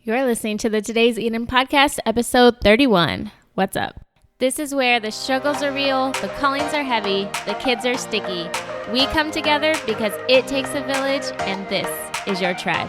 You're listening to the Today's Eden podcast, episode 31. What's up? This is where the struggles are real, the callings are heavy, the kids are sticky. We come together because it takes a village, and this is your tribe.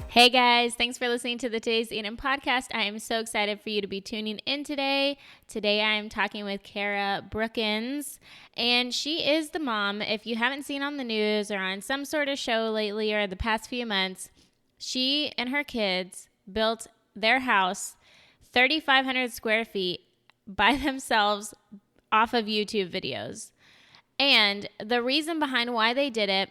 Hey guys, thanks for listening to the Today's Eden podcast. I am so excited for you to be tuning in today. Today I am talking with Cara Brookins, and she is the mom. If you haven't seen on the news or on some sort of show lately or the past few months, she and her kids built their house 3,500 square feet by themselves off of YouTube videos. And the reason behind why they did it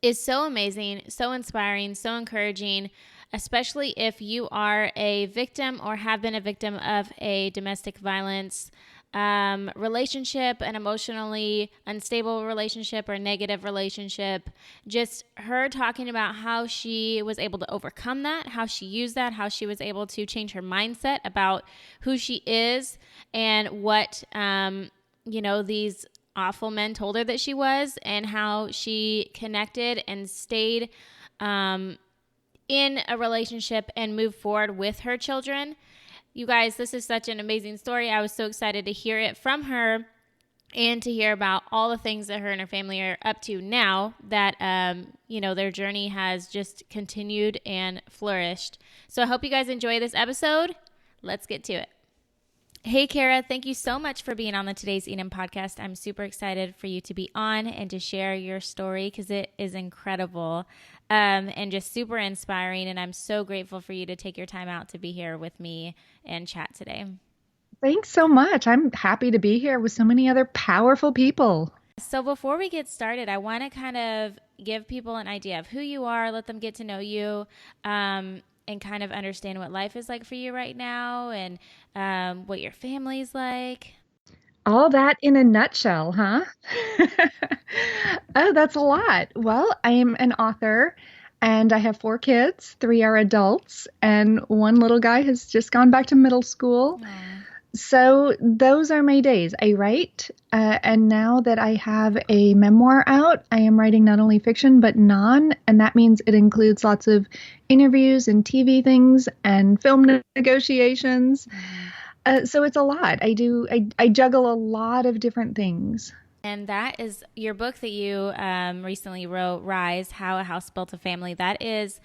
is so amazing, so inspiring, so encouraging, especially if you are a victim or have been a victim of a domestic violence relationship, an emotionally unstable relationship or negative relationship. Just her talking about how she was able to overcome that, how she used that, how she was able to change her mindset about who she is and what, these awful men told her that she was, and how she connected and stayed in a relationship and moved forward with her children. You guys, this is such an amazing story. I was so excited to hear it from her and to hear about all the things that her and her family are up to now that, their journey has just continued and flourished. So I hope you guys enjoy this episode. Let's get to it. Hey, Cara, thank you so much for being on the Today's Eden podcast. I'm super excited for you to be on and to share your story because it is incredible and just super inspiring. And I'm so grateful for you to take your time out to be here with me and chat today. Thanks so much. I'm happy to be here with so many other powerful people. So before we get started, I want to kind of give people an idea of who you are, let them get to know you, and kind of understand what life is like for you right now and what your family's like. All that in a nutshell, huh? Oh, that's a lot. Well, I am an author and I have 4 kids. 3 are adults and 1 little guy has just gone back to middle school. Aww. So those are my days. I write, and now that I have a memoir out, I am writing not only fiction, but non, and that means it includes lots of interviews and TV things and film negotiations. So it's a lot. I juggle a lot of different things. And that is your book that you recently wrote, Rise, How a House Built a Family. That is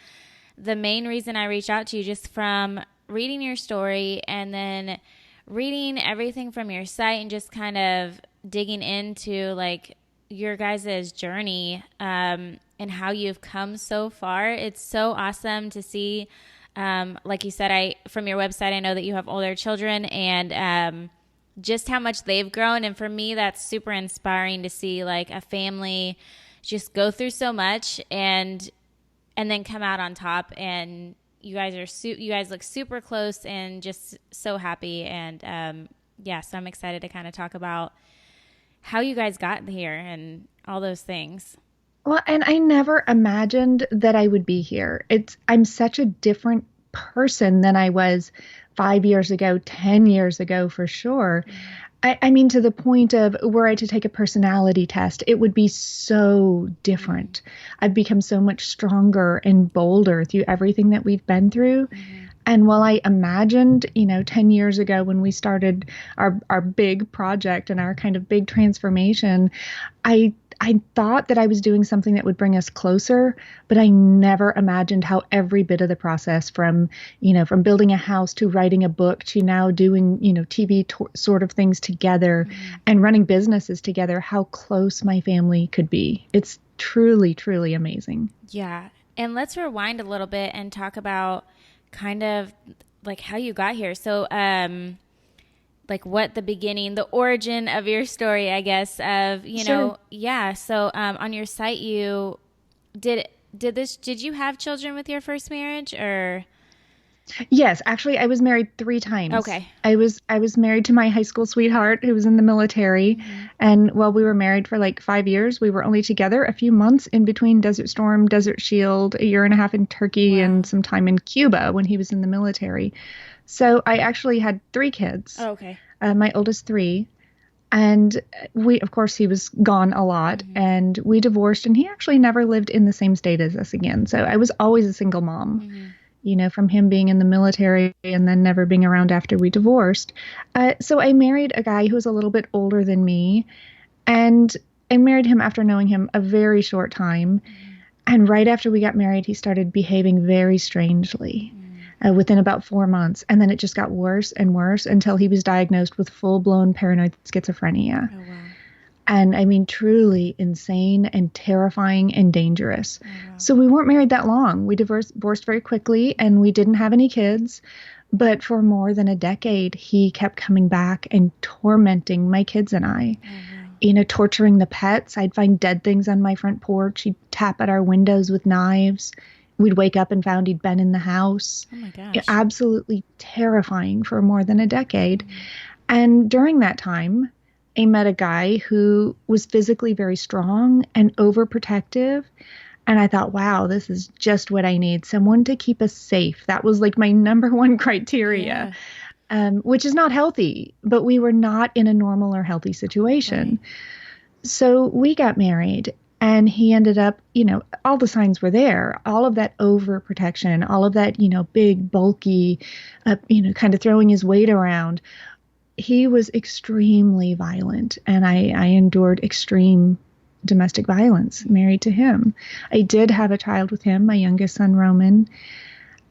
the main reason I reached out to you, just from reading your story and then reading everything from your site and just kind of digging into like your guys' journey and how you've come so far. It's so awesome to see. Like you said, from your website, I know that you have older children and just how much they've grown. And for me, that's super inspiring to see like a family just go through so much and then come out on top. And you guys look super close and just so happy. And so I'm excited to kind of talk about how you guys got here and all those things. Well, and I never imagined that I would be here. I'm such a different person than I was 5 years ago, 10 years ago, for sure. I mean, to the point of, were I to take a personality test, it would be so different. I've become so much stronger and bolder through everything that we've been through. And while I imagined, 10 years ago when we started our big project and our kind of big transformation, I thought that I was doing something that would bring us closer, but I never imagined how every bit of the process from building a house to writing a book to now doing, TV sort of things together and running businesses together, how close my family could be. It's truly, truly amazing. Yeah. And let's rewind a little bit and talk about kind of like how you got here. So, like what the beginning, the origin of your story, I guess, of, Sure. Yeah. So, on your site, you did you have children with your first marriage or? Yes, actually, I was married 3 times. Okay. I was married to my high school sweetheart who was in the military. And while we were married for like 5 years, we were only together a few months in between Desert Storm, Desert Shield, a year and a half in Turkey, and some time in Cuba when he was in the military. So I actually had 3 kids. Oh, okay. My oldest 3. And of course, he was gone a lot and we divorced, and he actually never lived in the same state as us again. So I was always a single mom, from him being in the military and then never being around after we divorced. So I married a guy who was a little bit older than me, and I married him after knowing him a very short time. And right after we got married, he started behaving very strangely within about 4 months. And then it just got worse and worse until he was diagnosed with full-blown paranoid schizophrenia. Oh, wow. And I mean, truly insane and terrifying and dangerous. Oh, wow. So we weren't married that long. We divorced very quickly, and we didn't have any kids. But for more than a decade, he kept coming back and tormenting my kids and I. Oh, wow. Torturing the pets. I'd find dead things on my front porch. He'd tap at our windows with knives. We'd wake up and found he'd been in the house. Oh, my gosh. Absolutely terrifying for more than a decade. And during that time, I met a guy who was physically very strong and overprotective. And I thought, wow, this is just what I need. Someone to keep us safe. That was like my number one criteria, which is not healthy, but we were not in a normal or healthy situation. Right. So we got married, and he ended up, all the signs were there. All of that overprotection, all of that, big, bulky, kind of throwing his weight around. He was extremely violent, and I endured extreme domestic violence married to him. I did have a child with him, my youngest son, Roman.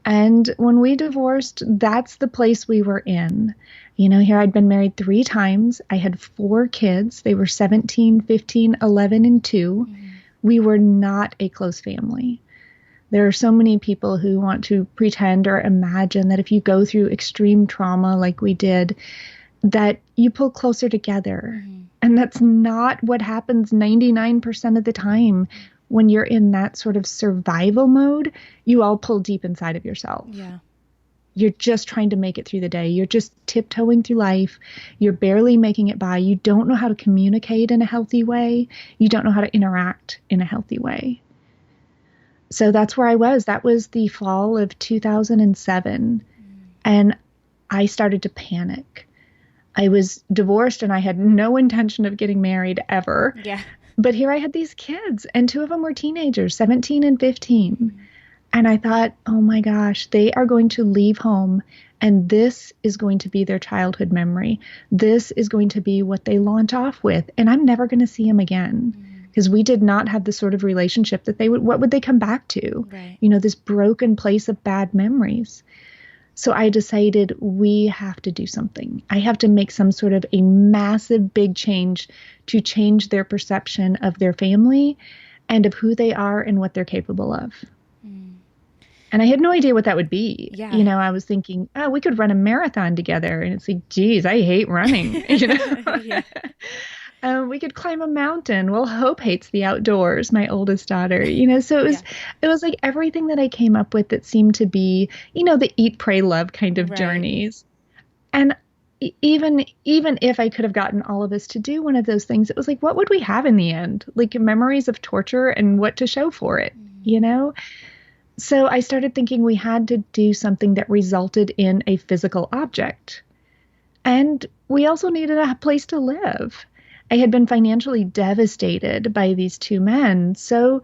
And when we divorced, that's the place we were in. Here I'd been married 3 times. I had 4 kids. They were 17, 15, 11, and 2. We were not a close family. There are so many people who want to pretend or imagine that if you go through extreme trauma like we did, that you pull closer together. And that's not what happens 99% of the time. When you're in that sort of survival mode, you all pull deep inside of yourself. Yeah. You're just trying to make it through the day. You're just tiptoeing through life. You're barely making it by. You don't know how to communicate in a healthy way. You don't know how to interact in a healthy way. So that's where I was. That was the fall of 2007. And I started to panic. I was divorced and I had no intention of getting married ever. Yeah. But here I had these kids, and 2 of them were teenagers, 17 and 15. And I thought, oh my gosh, they are going to leave home, and this is going to be their childhood memory. This is going to be what they launch off with, and I'm never going to see them again. Because we did not have the sort of relationship that what would they come back to? Right. This broken place of bad memories. So I decided we have to do something. I have to make some sort of a massive, big change to change their perception of their family and of who they are and what they're capable of. And I had no idea what that would be. Yeah. I was thinking, oh, we could run a marathon together. And it's like, geez, I hate running. Yeah. We could climb a mountain. Well, Hope hates the outdoors, my oldest daughter. So it was like everything that I came up with that seemed to be, the eat, pray, love kind of journeys. And even if I could have gotten all of us to do one of those things, it was like, what would we have in the end? Like memories of torture and what to show for it, So I started thinking we had to do something that resulted in a physical object. And we also needed a place to live. I had been financially devastated by these 2 men, so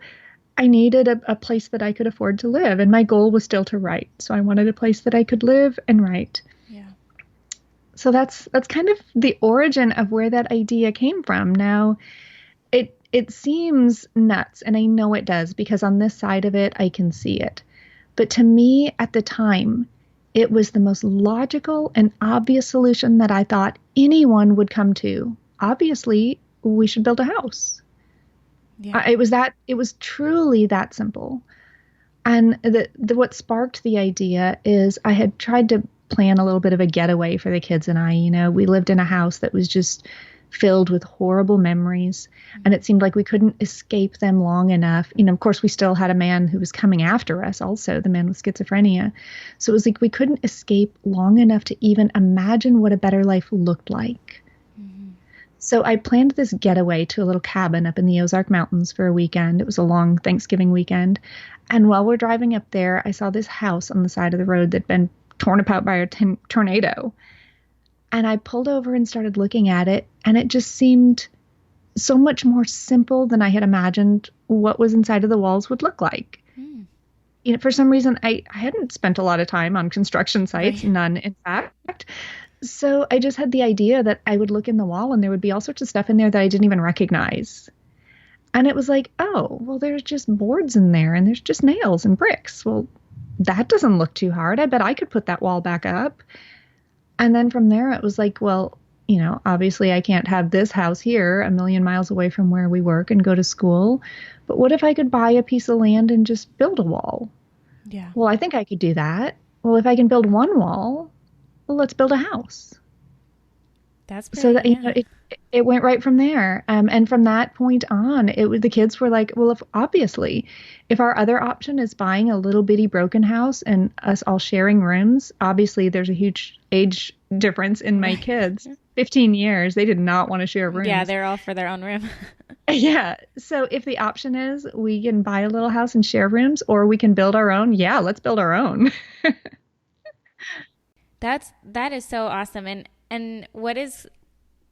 I needed a place that I could afford to live, and my goal was still to write. So I wanted a place that I could live and write. Yeah. So that's kind of the origin of where that idea came from. Now, it seems nuts, and I know it does, because on this side of it, I can see it. But to me, at the time, it was the most logical and obvious solution that I thought anyone would come to. Obviously, we should build a house. Yeah. It was truly that simple. And what sparked the idea is I had tried to plan a little bit of a getaway for the kids and I. We lived in a house that was just filled with horrible memories, and it seemed like we couldn't escape them long enough. Of course, we still had a man who was coming after us also, the man with schizophrenia. So it was like we couldn't escape long enough to even imagine what a better life looked like. So I planned this getaway to a little cabin up in the Ozark Mountains for a weekend. It was a long Thanksgiving weekend. And while we're driving up there, I saw this house on the side of the road that'd been torn apart by a tornado. And I pulled over and started looking at it, and it just seemed so much more simple than I had imagined what was inside of the walls would look like. Hmm. For some reason, I hadn't spent a lot of time on construction sites, Right. none, in fact. So I just had the idea that I would look in the wall and there would be all sorts of stuff in there that I didn't even recognize. And it was like, oh, well, there's just boards in there and there's just nails and bricks. Well, that doesn't look too hard. I bet I could put that wall back up. And then from there, it was like, well, obviously I can't have this house here a million miles away from where we work and go to school. But what if I could buy a piece of land and just build a wall? Yeah. Well, I think I could do that. Well, if I can build one wall, well, let's build a house. That's So pretty, that yeah. it went right from there. And from that point on, the kids were like, well, if our other option is buying a little bitty broken house and us all sharing rooms, obviously there's a huge age difference in my Right. kids. 15 years, they did not want to share Yeah, rooms. they're all for their own room. Yeah. So if the option is we can buy a little house and share rooms, or we can build our own, yeah, let's build our own. That is so awesome. And what is,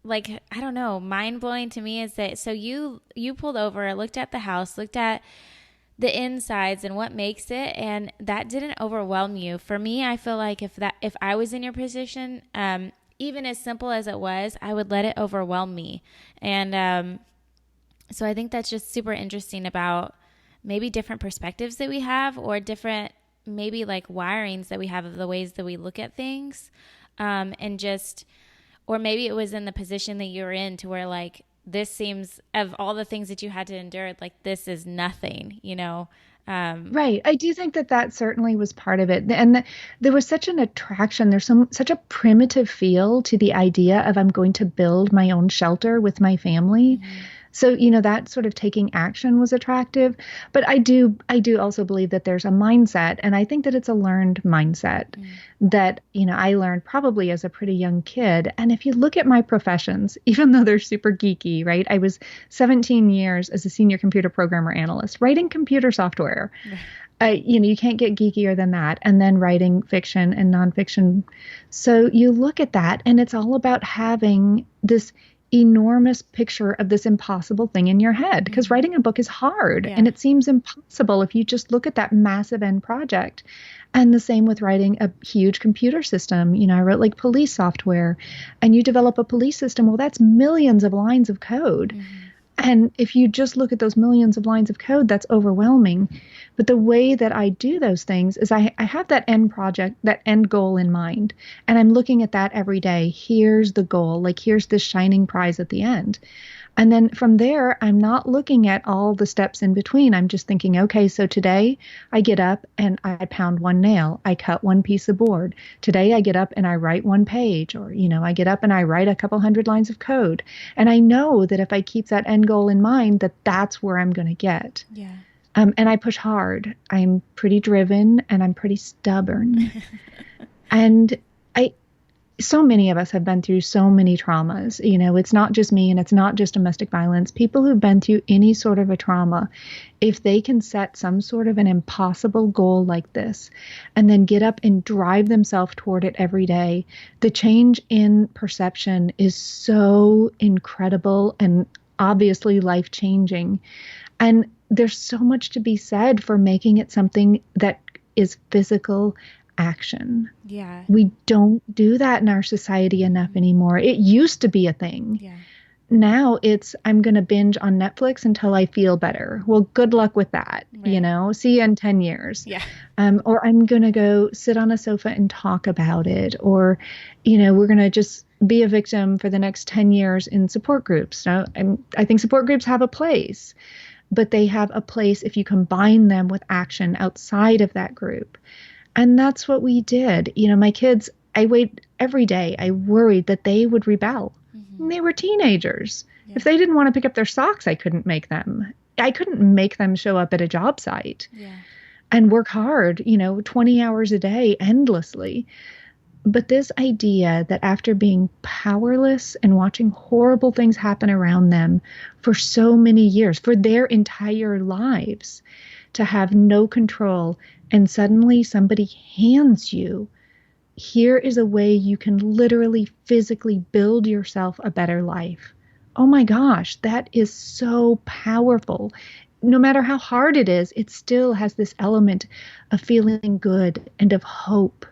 like, I don't know, mind blowing to me is that, so you pulled over, looked at the house, looked at the insides and what makes it, and that didn't overwhelm you. For me, I feel like if I was in your position, even as simple as it was, I would let it overwhelm me. And so I think that's just super interesting about maybe different perspectives that we have, or different, maybe like wirings that we have of the ways that we look at things. And just, or maybe it was in the position that you're in, to where like, this seems, of all the things that you had to endure, like this is nothing, you know? Right. I do think that that certainly was part of it. And there was such an attraction. Such a primitive feel to the idea of I'm going to build my own shelter with my family. Mm-hmm. So, that sort of taking action was attractive. But I do also believe that there's a mindset, and I think that it's a learned mindset that, I learned probably as a pretty young kid. And if you look at my professions, even though they're super geeky, right? I was 17 years as a senior computer programmer analyst, writing computer software. You can't get geekier than that. And then writing fiction and nonfiction. So you look at that, and it's all about having this enormous picture of this impossible thing in your head, because writing a book is hard, Yeah. and it seems impossible if you just look at that massive end project. And the same with writing a huge computer system. I wrote like police software, and you develop a police system. Well, that's millions of lines of code. And if you just look at those millions of lines of code, that's overwhelming. But the way that I do those things is I have that end project, that end goal in mind. And I'm looking at that every day. Here's the goal. Like, here's this shining prize at the end. And then from there, I'm not looking at all the steps in between. I'm just thinking, okay, so today I get up and I pound one nail. I cut one piece of board. Today I get up and I write one page, or, I get up and I write a couple hundred lines of code. And I know that if I keep that end goal in mind, that that's where I'm going to get. Yeah. And I push hard. I'm pretty driven and I'm pretty stubborn. And so many of us have been through so many traumas. It's not just me, and it's not just domestic violence. People who've been through any sort of a trauma, if they can set some sort of an impossible goal like this and then get up and drive themselves toward it every day, the change in perception is so incredible and obviously life-changing. And there's so much to be said for making it something that is physical action. Yeah. We don't do that in our society enough anymore. It used to be a thing. Yeah. Now it's, I'm going to binge on Netflix until I feel better. Well, good luck with that. Right. See you in 10 years. Yeah. Or I'm going to go sit on a sofa and talk about it. Or, we're going to just be a victim for the next 10 years in support groups. Now, I think support groups have a place, but they have a place if you combine them with action outside of that group. And that's what we did. My kids, I wait every day. I worried that they would rebel. And they were teenagers. Yeah. If they didn't want to pick up their socks, I couldn't make them. I couldn't make them show up at a job site and work hard, 20 hours a day endlessly. But this idea that after being powerless and watching horrible things happen around them for so many years, for their entire lives, to have no control, and suddenly somebody hands you, here is a way you can literally physically build yourself a better life. Oh my gosh, that is so powerful. No matter how hard it is, it still has this element of feeling good and of hope.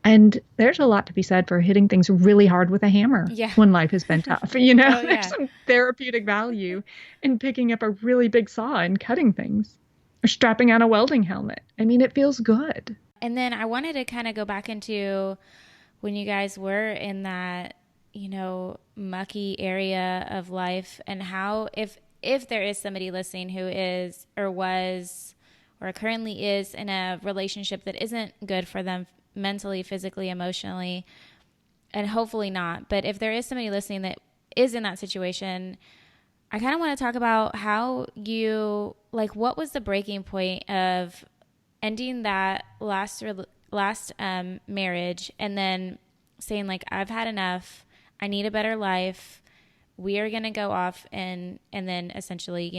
And there's a lot to be said for hitting things really hard with a hammer Yeah. when life has been tough. Oh, There's yeah. some therapeutic value in picking up a really big saw and cutting things, or strapping on a welding helmet. I mean, it feels good. And then I wanted to kind of go back into when you guys were in that, mucky area of life, and how, if there is somebody listening who is or was or currently is in a relationship that isn't good for them mentally, physically, emotionally, and hopefully not, but if there is somebody listening that is in that situation, I kind of want to talk about how you, like, what was the breaking point of ending that last marriage, and then saying, like, I've had enough. I need a better life. We are going to go off, and then essentially,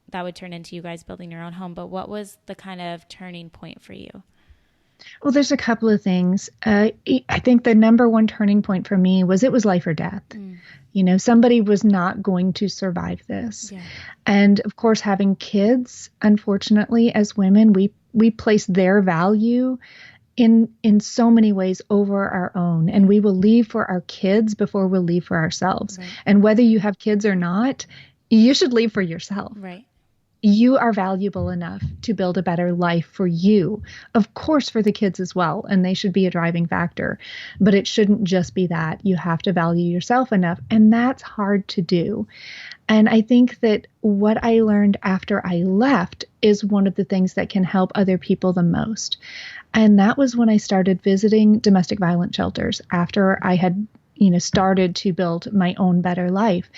that would turn into you guys building your own home. But what was the kind of turning point for you? Well, there's a couple of things. I think the number one turning point for me was it was life or death. Mm. Somebody was not going to survive this. Yeah. And of course, having kids, unfortunately, as women, we place their value in so many ways over our own. And we will leave for our kids before we'll leave for ourselves. Right. And whether you have kids or not, you should leave for yourself. Right. You are valuable enough to build a better life for you, of course, for the kids as well, and they should be a driving factor. But it shouldn't just be that. You have to value yourself enough, and that's hard to do. And I think that what I learned after I left is one of the things that can help other people the most. And that was when I started visiting domestic violence shelters after I had, started to build my own better life.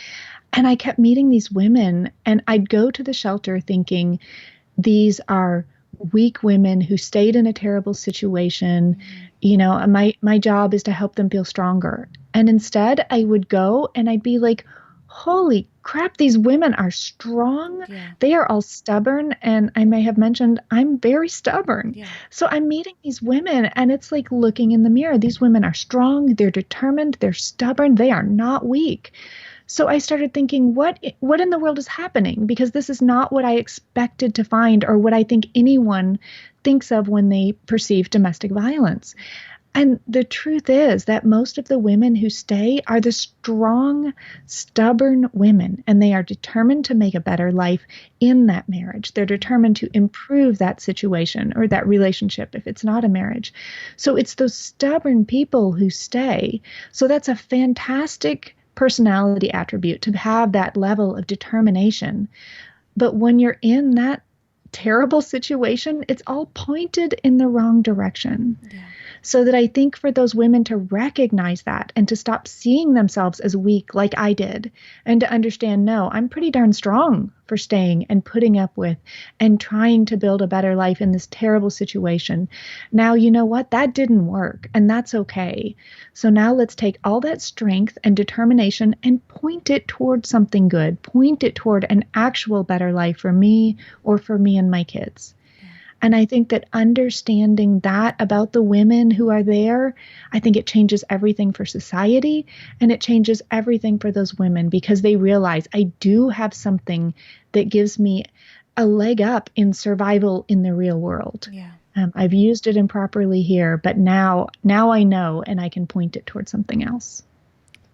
And I kept meeting these women, and I'd go to the shelter thinking, these are weak women who stayed in a terrible situation. My job is to help them feel stronger. And instead, I would go and I'd be like, holy crap, these women are strong. Yeah. They are all stubborn. And I may have mentioned, I'm very stubborn. Yeah. So I'm meeting these women, and it's like looking in the mirror. These women are strong. They're determined. They're stubborn. They are not weak. So I started thinking, what in the world is happening? Because this is not what I expected to find, or what I think anyone thinks of when they perceive domestic violence. And the truth is that most of the women who stay are the strong, stubborn women, and they are determined to make a better life in that marriage. They're determined to improve that situation or that relationship if it's not a marriage. So it's those stubborn people who stay. So that's a fantastic personality attribute to have that level of determination. But when you're in that terrible situation, it's all pointed in the wrong direction. Yeah. So that I think for those women to recognize that and to stop seeing themselves as weak like I did, and to understand, no, I'm pretty darn strong for staying and putting up with and trying to build a better life in this terrible situation. Now, you know what? That didn't work, and that's okay. So now let's take all that strength and determination and point it toward something good, point it toward an actual better life for me or for me and my kids. And I think that understanding that about the women who are there, I think it changes everything for society, and it changes everything for those women, because they realize I do have something that gives me a leg up in survival in the real world. Yeah. I've used it improperly here, but now I know, and I can point it towards something else.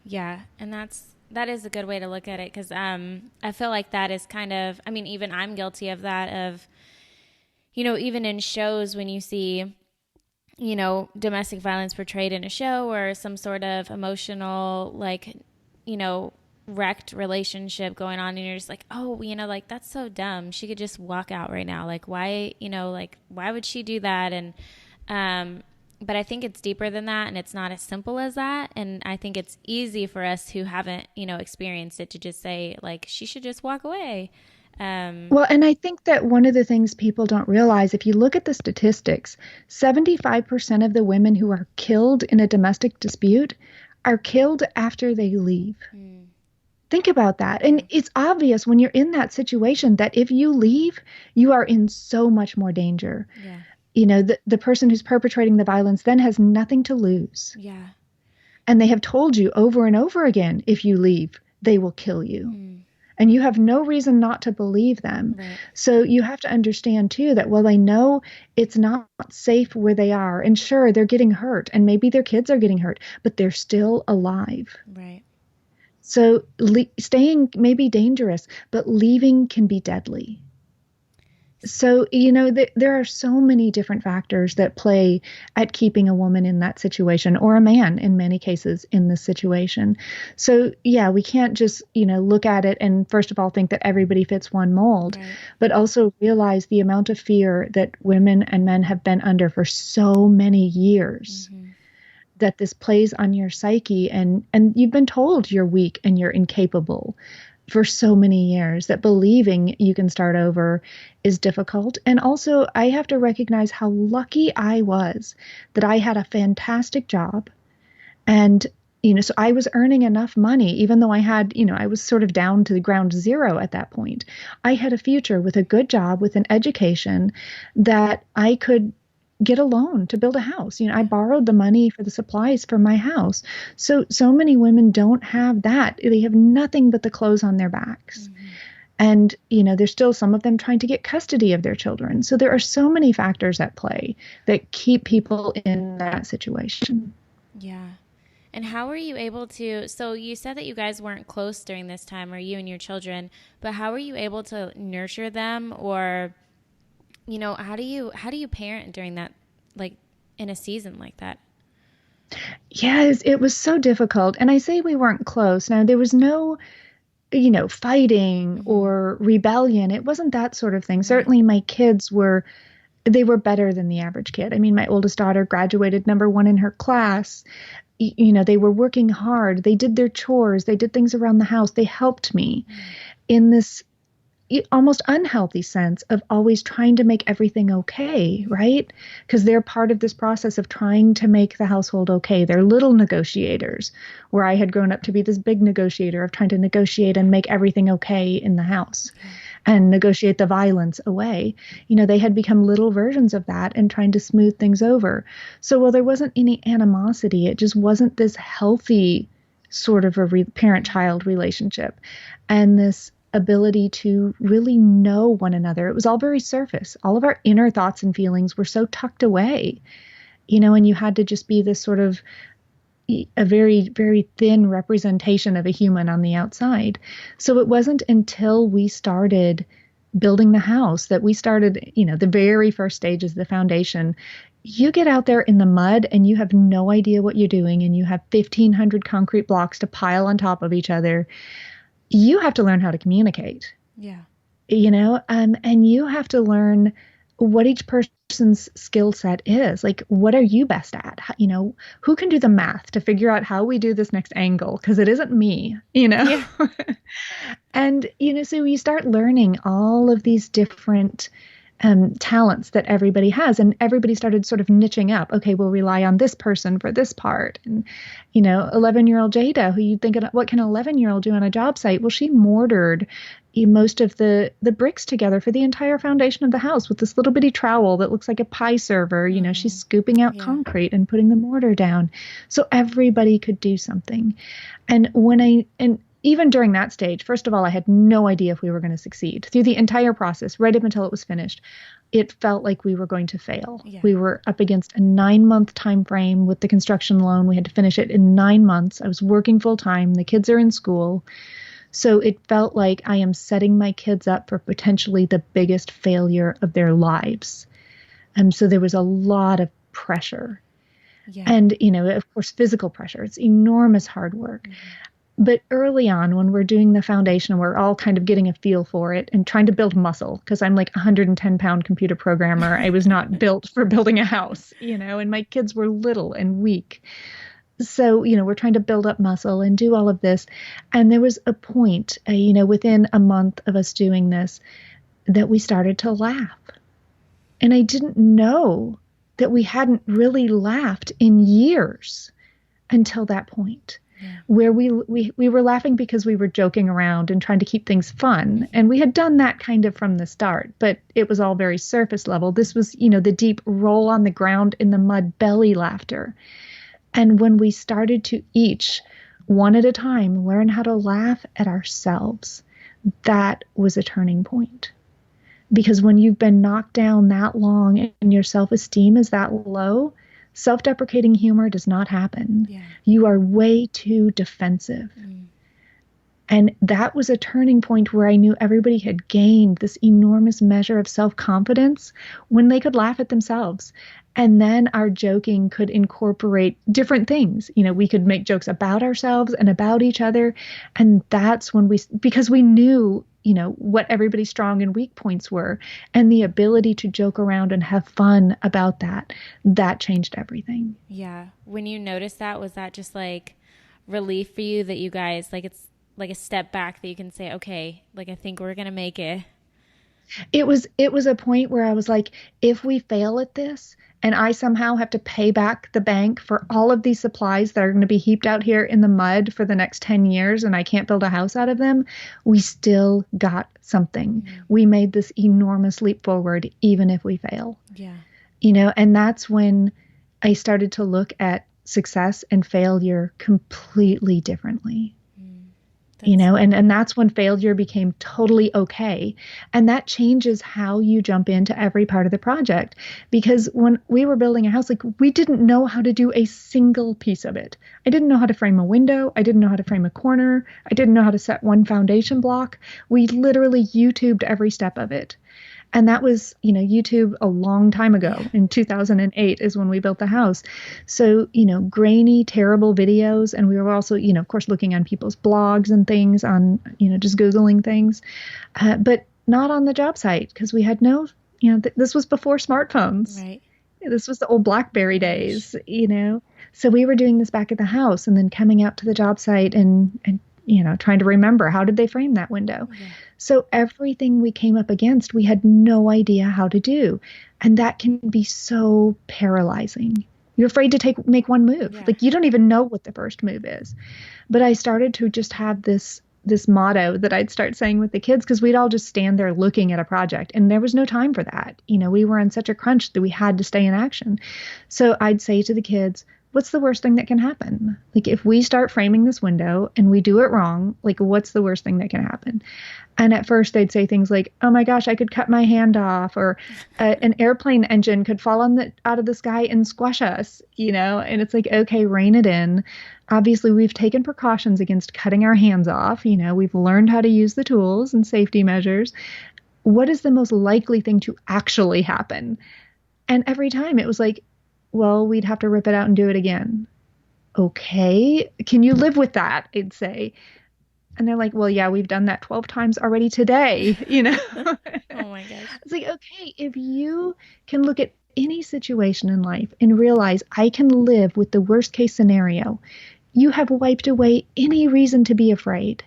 Yeah. And that is a good way to look at it. 'Cause, I feel like that is kind of, even I'm guilty of that, of, even in shows when you see, domestic violence portrayed in a show, or some sort of emotional, like, wrecked relationship going on, and you're just like, oh, like, that's so dumb. She could just walk out right now. Like, why, why would she do that? And, but I think it's deeper than that, and it's not as simple as that. And I think it's easy for us who haven't, experienced it to just say, like, she should just walk away. Well, and I think that one of the things people don't realize, if you look at the statistics, 75% of the women who are killed in a domestic dispute are killed after they leave. Think about that. And it's obvious when you're in that situation that if you leave, you are in so much more danger. Yeah. the person who's perpetrating the violence then has nothing to lose. Yeah. And they have told you over and over again, if you leave, they will kill you. Mm. And you have no reason not to believe them. Right. So you have to understand too that while they know it's not safe where they are, and sure, they're getting hurt, and maybe their kids are getting hurt, but they're still alive. Right. So staying may be dangerous, but leaving can be deadly. So, there are so many different factors that play at keeping a woman in that situation, or a man in many cases in this situation. So, yeah, we can't just, look at it and first of all think that everybody fits one mold, Right. but also realize the amount of fear that women and men have been under for so many years. Mm-hmm. That this plays on your psyche, and you've been told you're weak and you're incapable for so many years, that believing you can start over is difficult. And also, I have to recognize how lucky I was that I had a fantastic job. And, so I was earning enough money, even though I was sort of down to the ground zero at that point. I had a future with a good job, with an education that I could get a loan to build a house. I borrowed the money for the supplies for my house. So many women don't have that. They have nothing but the clothes on their backs. Mm-hmm. And, there's still some of them trying to get custody of their children. So there are so many factors at play that keep people in that situation. Yeah. And how were you able to, so you said that you guys weren't close during this time, or you and your children, but how were you able to nurture them, or how do you parent during that, like in a season like that? Yes, it was so difficult. And I say we weren't close. Now, there was no, fighting Mm-hmm. or rebellion. It wasn't that sort of thing. Right. Certainly my kids were better than the average kid. I mean, my oldest daughter graduated #1 in her class. They were working hard. They did their chores. They did things around the house. They helped me in this almost unhealthy sense of always trying to make everything okay, right? Because they're part of this process of trying to make the household okay. They're little negotiators, where I had grown up to be this big negotiator of trying to negotiate and make everything okay in the house and negotiate the violence away. They had become little versions of that and trying to smooth things over. So while there wasn't any animosity, it just wasn't this healthy sort of a parent-child relationship. And this ability to really know one another. It was all very surface. All of our inner thoughts and feelings were so tucked away, and you had to just be this sort of a very, very thin representation of a human on the outside. So it wasn't until we started building the house that we started, the very first stages, the foundation. You get out there in the mud and you have no idea what you're doing, and you have 1,500 concrete blocks to pile on top of each other. You have to learn how to communicate. Yeah. And you have to learn what each person's skill set is. Like, what are you best at? Who can do the math to figure out how we do this next angle? Because it isn't me, Yeah. And, so you start learning all of these different talents that everybody has, and everybody started sort of niching up. Okay, we'll rely on this person for this part. And 11-year-old Jada, who you think, what can an 11-year-old do on a job site? Well, she mortared most of the bricks together for the entire foundation of the house with this little bitty trowel that looks like a pie server. She's scooping out concrete and putting the mortar down. So everybody could do something. And even during that stage, first of all, I had no idea if we were going to succeed. Through the entire process, right up until it was finished, it felt like we were going to fail. Yeah. We were up against a 9-month time frame with the construction loan. We had to finish it in 9 months. I was working full time. The kids are in school. So it felt like I am setting my kids up for potentially the biggest failure of their lives. So there was a lot of pressure. Yeah. And, of course, physical pressure. It's enormous hard work. Mm-hmm. But early on, when we're doing the foundation, we're all kind of getting a feel for it and trying to build muscle, because I'm like a 110-pound computer programmer. I was not built for building a house, and my kids were little and weak. So, we're trying to build up muscle and do all of this. And there was a point, within a month of us doing this, that we started to laugh. And I didn't know that we hadn't really laughed in years until that point. where we were laughing because we were joking around and trying to keep things fun. And we had done that kind of from the start, but it was all very surface level. This was, the deep roll on the ground in the mud belly laughter. And when we started to each, one at a time, learn how to laugh at ourselves, that was a turning point. Because when you've been knocked down that long and your self-esteem is that low, self-deprecating humor does not happen. Yeah. You are way too defensive. And that was a turning point where I knew everybody had gained this enormous measure of self-confidence when they could laugh at themselves. And then our joking could incorporate different things. We could make jokes about ourselves and about each other. And that's when because we knew, what everybody's strong and weak points were, and the ability to joke around and have fun about that changed everything. Yeah. When you noticed that, was that just like relief for you that you guys, like, it's like a step back that you can say, okay, like, I think we're going to make it? It was a point where I was like, if we fail at this and I somehow have to pay back the bank for all of these supplies that are going to be heaped out here in the mud for the next 10 years and I can't build a house out of them, we still got something. We made this enormous leap forward, even if we fail. Yeah. And that's when I started to look at success and failure completely differently. And that's when failure became totally okay. And that changes how you jump into every part of the project. Because when we were building a house, like, we didn't know how to do a single piece of it. I didn't know how to frame a window. I didn't know how to frame a corner. I didn't know how to set one foundation block. We literally YouTubed every step of it. And that was, YouTube a long time ago. In 2008 is when we built the house. So, grainy, terrible videos. And we were also, of course, looking on people's blogs and things on, just Googling things, but not on the job site because we had no, this was before smartphones. Right. This was the old BlackBerry days, So we were doing this back at the house and then coming out to the job site and trying to remember, how did they frame that window? Yeah. So everything we came up against, we had no idea how to do. And that can be so paralyzing. You're afraid to make one move. Yeah. Like, you don't even know what the first move is. But I started to just have this motto that I'd start saying with the kids, because we'd all just stand there looking at a project and there was no time for that. We were in such a crunch that we had to stay in action. So I'd say to the kids, what's the worst thing that can happen? Like, if we start framing this window and we do it wrong, like, what's the worst thing that can happen? And at first they'd say things like, oh my gosh, I could cut my hand off, or an airplane engine could fall out of the sky and squash us, and it's like, okay, rein it in. Obviously, we've taken precautions against cutting our hands off. We've learned how to use the tools and safety measures. What is the most likely thing to actually happen? And every time it was like, well, we'd have to rip it out and do it again. Okay, can you live with that? I'd say. And they're like, well, yeah, we've done that 12 times already today, Oh my gosh. It's like, okay, if you can look at any situation in life and realize I can live with the worst case scenario, you have wiped away any reason to be afraid.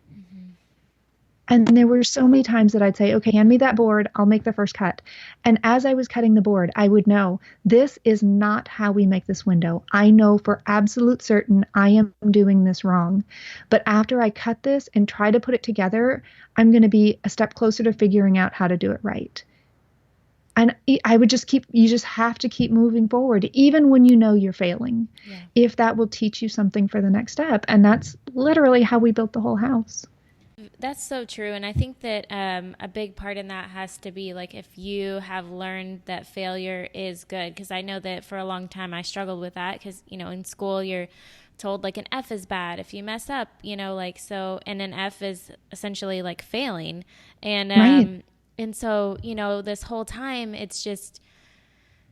And there were so many times that I'd say, okay, hand me that board. I'll make the first cut. And as I was cutting the board, I would know this is not how we make this window. I know for absolute certain I am doing this wrong. But after I cut this and try to put it together, I'm going to be a step closer to figuring out how to do it right. And I would you just have to keep moving forward, even when you know you're failing, if that will teach you something for the next step. And that's literally how we built the whole house. That's so true. And I think that a big part in that has to be, like, if you have learned that failure is good, because I know that for a long time I struggled with that, because, in school you're told, like, an F is bad if you mess up, like, so, and an F is essentially like failing. And, right. And so, this whole time it's just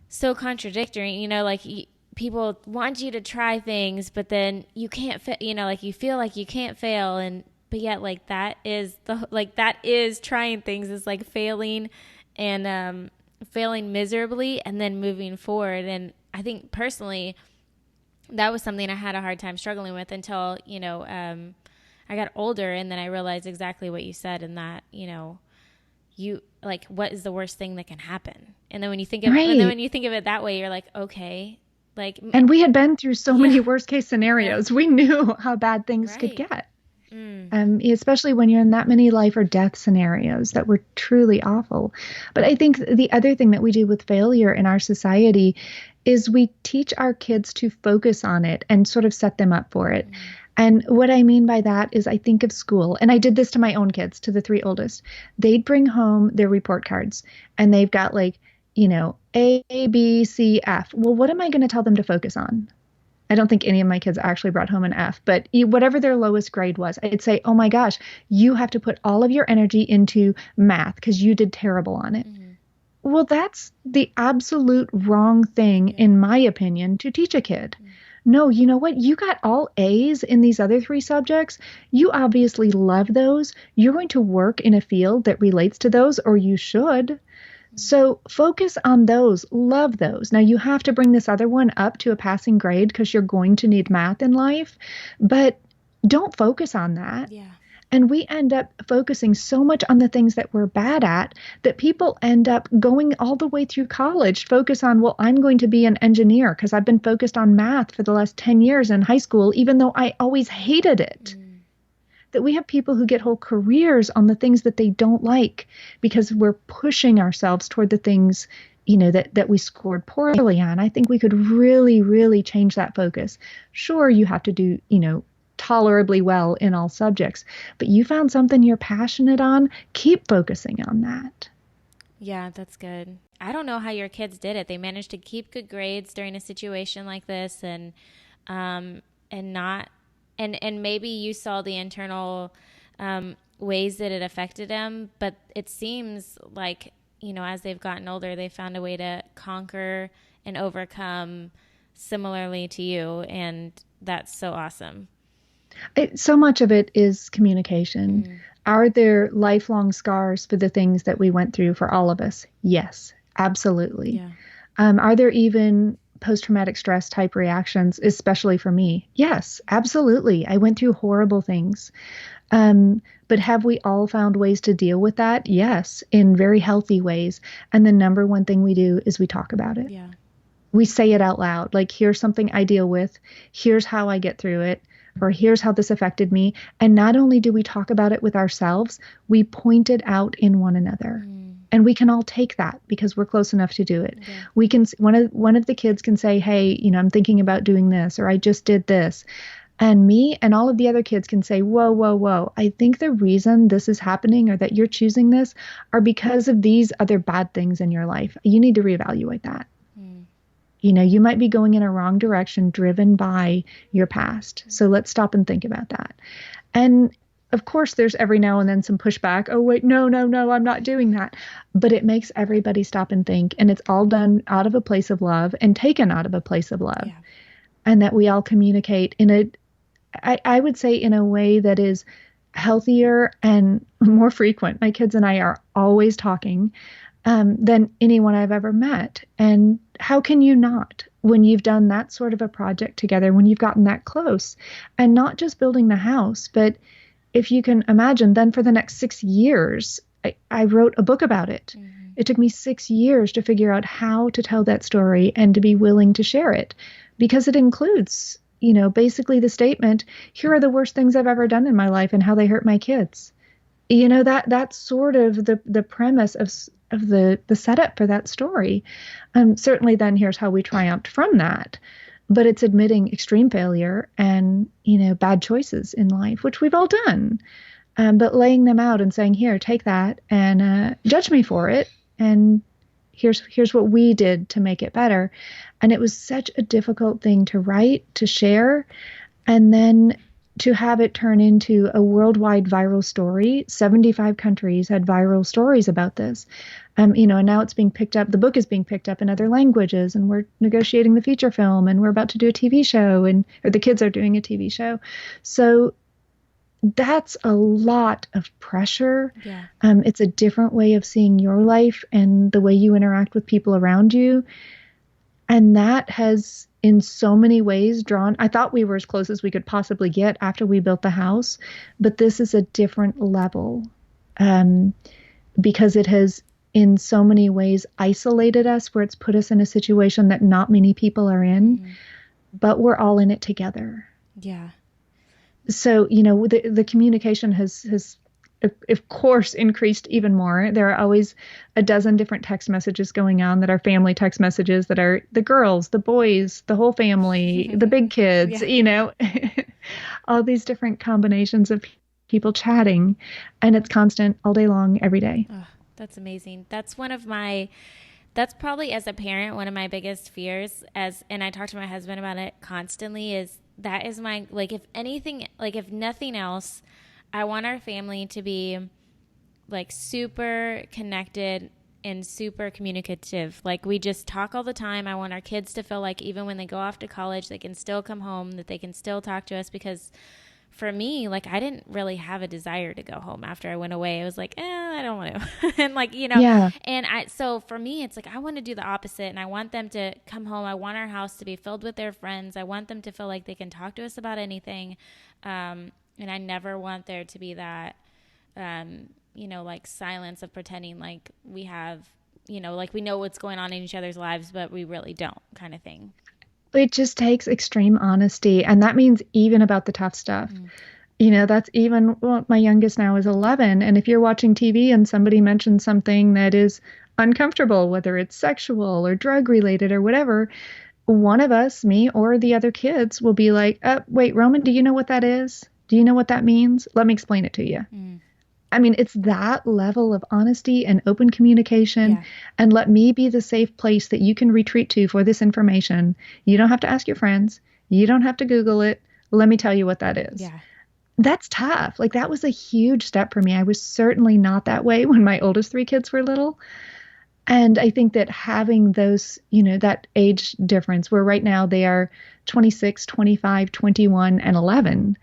so contradictory, people want you to try things, but then you can't, like, you feel like you can't fail. But yet, like, that is trying things, is like failing and failing miserably and then moving forward. And I think personally, that was something I had a hard time struggling with until, I got older, and then I realized exactly what you said, and that, you, like, what is the worst thing that can happen? And then when you think of, right. and then when you think of it that way, you're like, okay, Like, And we had been through so yeah, many worst case yeah, scenarios. We knew how bad things could right. get. Mm, Especially when you're in that many life or death scenarios that were truly awful. But I think the other thing that we do with failure in our society is we teach our kids to focus on it and sort of set them up for it. mm, And what I mean by that is I think of school, and I did this to my own kids, to the three oldest. They'd bring home their report cards and they've got like, A, B, C, F. Well, what am I going to tell them to focus on? I don't think any of my kids actually brought home an F, but whatever their lowest grade was, I'd say, oh my gosh, you have to put all of your energy into math because you did terrible on it. mm, Well, that's the absolute wrong thing, yeah. in my opinion, to teach a kid. Mm, No, you know what? You got all A's in these other three subjects. You obviously love those. You're going to work in a field that relates to those, or you should. mm, So focus on those, love those. Now you have to bring this other one up to a passing grade because you're going to need math in life, but don't focus on that. yeah. And we end up focusing so much on the things that we're bad at that people end up going all the way through college, focus on, well, I'm going to be an engineer because I've been focused on math for the last 10 years in high school, even though I always hated it. Mm, That we have people who get whole careers on the things that they don't like because we're pushing ourselves toward the things that we scored poorly on. I think we could really, really change that focus. Sure, you have to do tolerably well in all subjects, but you found something you're passionate on, keep focusing on that. yeah, that's good. I don't know how your kids did it. They managed to keep good grades during a situation like this, um, and not, and maybe you saw the internal ways that it affected them, but it seems like, as they've gotten older, they found a way to conquer and overcome similarly to you, and that's so awesome. So much of it is communication. Mm, Are there lifelong scars for the things that we went through for all of us? Yes, absolutely. yeah. Are there even post traumatic stress type reactions, especially for me? Yes, absolutely. I went through horrible things. But have we all found ways to deal with that? Yes, in very healthy ways. And the number one thing we do is we talk about it. Yeah. We say it out loud. Like, here's something I deal with. Here's how I get through it. Or here's how this affected me. And not only do we talk about it with ourselves, we point it out in one another. Mm, And we can all take that because we're close enough to do it. yeah. We can, one of the kids can say, hey, I'm thinking about doing this, or I just did this. And me and all of the other kids can say, whoa, whoa, whoa. I think the reason this is happening or that you're choosing this are because of these other bad things in your life. You need to reevaluate that. Mm, You might be going in a wrong direction driven by your past. So let's stop and think about that. And of course, there's every now and then some pushback. Oh, wait, no, no, no, I'm not doing that. But it makes everybody stop and think. And it's all done out of a place of love and taken out of a place of love. yeah. And that we all communicate I would say in a way that is healthier and more frequent. My kids and I are always talking than anyone I've ever met. And how can you not when you've done that sort of a project together, when you've gotten that close and not just building the house, but if you can imagine, then for the next 6 years, I wrote a book about it. Mm-hmm. It took me 6 years to figure out how to tell that story and to be willing to share it because it includes, basically the statement, here are the worst things I've ever done in my life and how they hurt my kids. That's sort of the premise of the setup for that story. Certainly then here's how we triumphed from that. But it's admitting extreme failure and, bad choices in life, which we've all done. But laying them out and saying, here, take that and judge me for it. And here's what we did to make it better. And it was such a difficult thing to write, to share, and then to have it turn into a worldwide viral story. 75 countries had viral stories about this. And now it's being picked up. The book is being picked up in other languages, and we're negotiating the feature film, and we're about to do a TV show, or the kids are doing a TV show. So that's a lot of pressure. Yeah. It's a different way of seeing your life and the way you interact with people around you. And that has, in so many ways, I thought we were as close as we could possibly get after we built the house, but this is a different level because it has in so many ways isolated us, where it's put us in a situation that not many people are in, but we're all in it together. Yeah. So, the communication has of course increased even more. There are always a dozen different text messages going on that are family text messages, that are the girls, the boys, the whole family, the big kids, Yeah. all these different combinations of people chatting, and it's constant all day long, every day. Oh, that's amazing. That's probably, as a parent, one of my biggest fears, and I talk to my husband about it constantly, is that is my, like, if anything, like, if nothing else, I want our family to be like super connected and super communicative. Like, we just talk all the time. I want our kids to feel like even when they go off to college, they can still come home, that they can still talk to us, because for me, like, I didn't really have a desire to go home after I went away. I was like, I don't want to. And like, Yeah. so for me, it's like, I want to do the opposite, and I want them to come home. I want our house to be filled with their friends. I want them to feel like they can talk to us about anything. And I never want there to be that, like, silence of pretending like we have, like, we know what's going on in each other's lives, but we really don't, kind of thing. It just takes extreme honesty. And that means even about the tough stuff. That's even, well, my youngest now is 11. And if you're watching TV and somebody mentions something that is uncomfortable, whether it's sexual or drug related or whatever, one of us, me or the other kids, will be like, wait, Roman, do you know what that is? Do you know what that means? Let me explain it to you. I mean, it's that level of honesty and open communication. Yeah. And let me be the safe place that you can retreat to for this information. You don't have to ask your friends. You don't have to Google it. Let me tell you what that is. Yeah. That's tough. Like, that was a huge step for me. I was certainly not that way when my oldest three kids were little. And I think that having those, that age difference, where right now they are 26, 25, 21, and 11,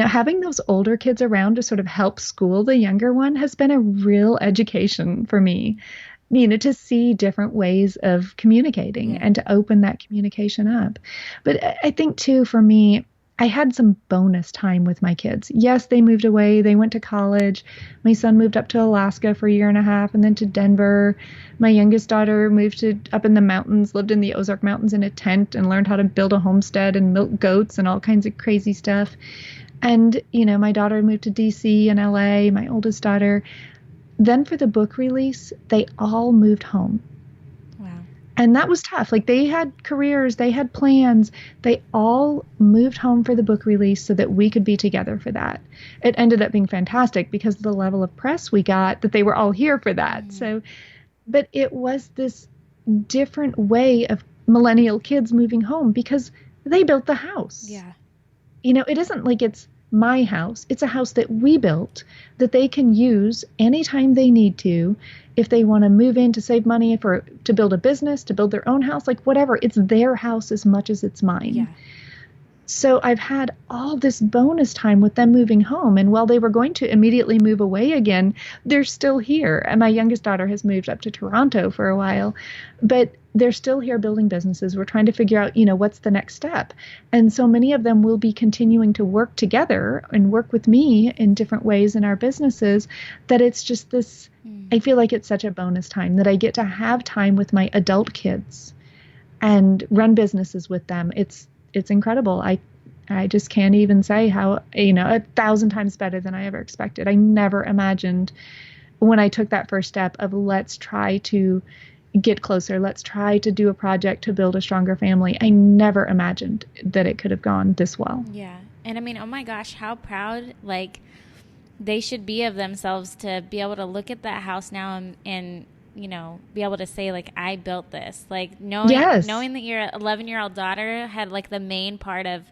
having those older kids around to sort of help school the younger one has been a real education for me, to see different ways of communicating and to open that communication up. But I think too, for me, I had some bonus time with my kids. Yes, they moved away. They went to college. My son moved up to Alaska for a year and a half and then to Denver. My youngest daughter moved to up in the mountains, lived in the Ozark Mountains in a tent, and learned how to build a homestead and milk goats and all kinds of crazy stuff. And, my daughter moved to DC and LA, my oldest daughter. Then for the book release, they all moved home. Wow. And that was tough. Like, they had careers, they had plans. They all moved home for the book release so that we could be together for that. It ended up being fantastic because of the level of press we got, that they were all here for that. So, but it was this different way of millennial kids moving home because they built the house. Yeah. It isn't like it's my house. It's a house that we built that they can use anytime they need to. If they want to move in to save money to build a business, to build their own house, like whatever, it's their house as much as it's mine. Yeah. So I've had all this bonus time with them moving home. And while they were going to immediately move away again, they're still here. And my youngest daughter has moved up to Toronto for a while, but they're still here building businesses. We're trying to figure out, what's the next step. And so many of them will be continuing to work together and work with me in different ways in our businesses, that it's just this, I feel like it's such a bonus time that I get to have time with my adult kids and run businesses with them. It's incredible. I just can't even say how, 1,000 times better than I ever expected. I never imagined when I took that first step of let's try to get closer. Let's try to do a project to build a stronger family. I never imagined that it could have gone this well. Yeah. And I mean, oh my gosh, how proud, like, they should be of themselves to be able to look at that house now and be able to say, like, I built this. Like, knowing that your 11-year-old daughter had, like, the main part of,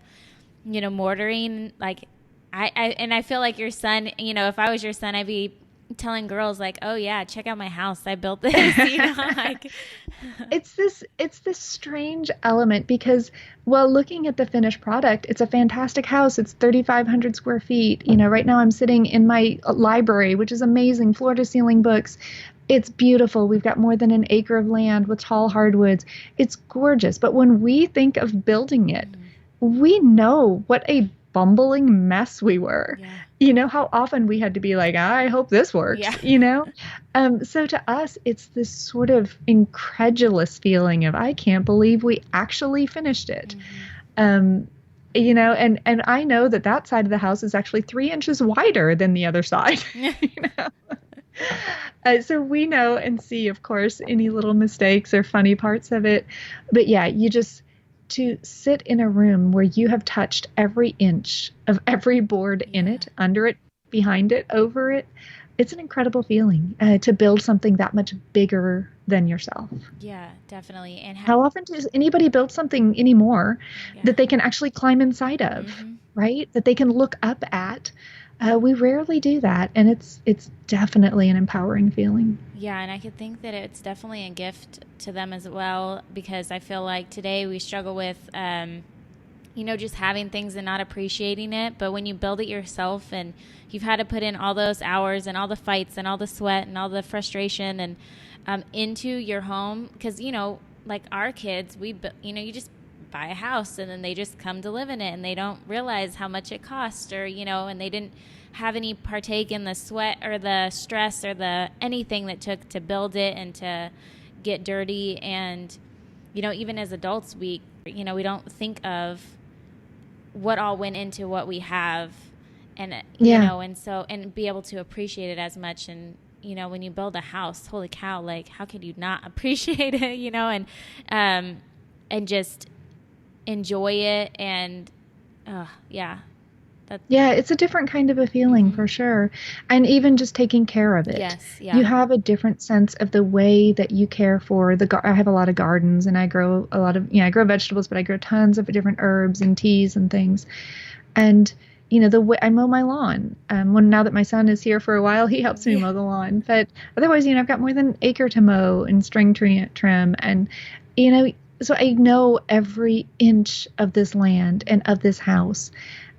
mortaring, like, I feel like your son, if I was your son, I'd be telling girls, like, oh yeah, check out my house, I built this. Like, it's this strange element because while looking at the finished product, it's a fantastic house. It's 3,500 square feet. Right now I'm sitting in my library, which is amazing, floor to ceiling books. It's beautiful. We've got more than an acre of land with tall hardwoods. It's gorgeous. But when we think of building it, we know what a bumbling mess we were. Yeah. how often we had to be like, I hope this Yeah. works. So to us, it's this sort of incredulous feeling of, I can't believe we actually finished it. Mm-hmm. Um, and I know that that side of the house is actually 3 inches wider than the other side. you know? So we know and see, of course, any little mistakes or funny parts of it. But yeah, to sit in a room where you have touched every inch of every board in Yeah. it, under it, behind it, over it, it's an incredible feeling to build something that much bigger than yourself. Yeah, definitely. And How often does anybody build something anymore yeah. that they can actually climb inside of, Mm-hmm. right? That they can look up at? We rarely do that, and it's definitely an empowering feeling. Yeah, and I could think that it's definitely a gift to them as well, because I feel like today we struggle with, just having things and not appreciating it. But when you build it yourself and you've had to put in all those hours and all the fights and all the sweat and all the frustration and into your home, because, like our kids, you just buy a house and then they just come to live in it and they don't realize how much it costs, or, and they didn't have any partake in the sweat or the stress or the anything that took to build it and to get dirty. And even as adults, we don't think of what all went into what we have, and Yeah. and be able to appreciate it as much. And when you build a house, holy cow, like how could you not appreciate it, and just enjoy it. And yeah, that. Yeah, it's a different kind of a feeling Mm-hmm. for sure. And even just taking care of it. Yes. You Yeah. have a different sense of the way that you care for I have a lot of gardens and I grow a lot of, I grow vegetables, but I grow tons of different herbs and teas and things. And the way I mow my lawn. Now that my son is here for a while, he helps me Yeah. mow the lawn. But otherwise, I've got more than an acre to mow and string trim, and you know, so I know every inch of this land and of this house.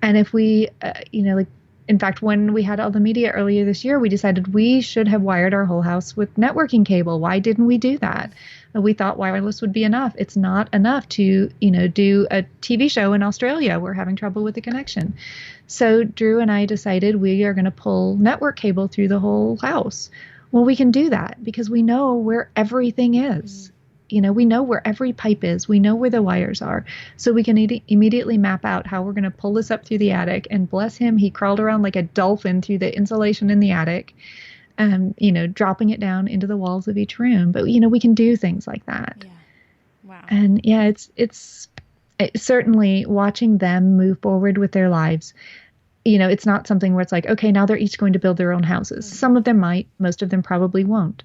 And if we, like, in fact, when we had all the media earlier this year, we decided we should have wired our whole house with networking cable. Why didn't we do that? We thought wireless would be enough. It's not enough to, do a TV show in Australia. We're having trouble with the connection. So Drew and I decided we are going to pull network cable through the whole house. Well, we can do that because we know where everything is. We know where every pipe is. We know where the wires are. So we can immediately map out how we're going to pull this up through the attic. And bless him, he crawled around like a dolphin through the insulation in the attic, dropping it down into the walls of each room. But, we can do things like that. Yeah. Wow. And yeah, it's certainly watching them move forward with their lives. It's not something where it's like, okay, now they're each going to build their own houses. Mm-hmm. Some of them might, most of them probably won't.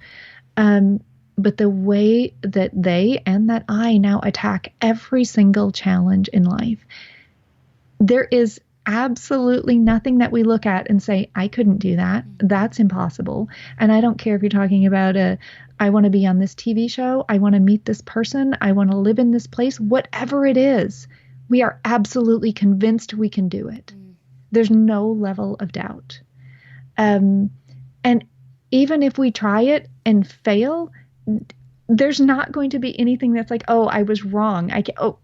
But the way that they and that I now attack every single challenge in life, there is absolutely nothing that we look at and say, I couldn't do that. That's impossible. And I don't care if you're talking about I want to be on this TV show. I want to meet this person. I want to live in this place. Whatever it is, we are absolutely convinced we can do it. There's no level of doubt. And even if we try it and fail, there's not going to be anything that's like, oh, I was wrong.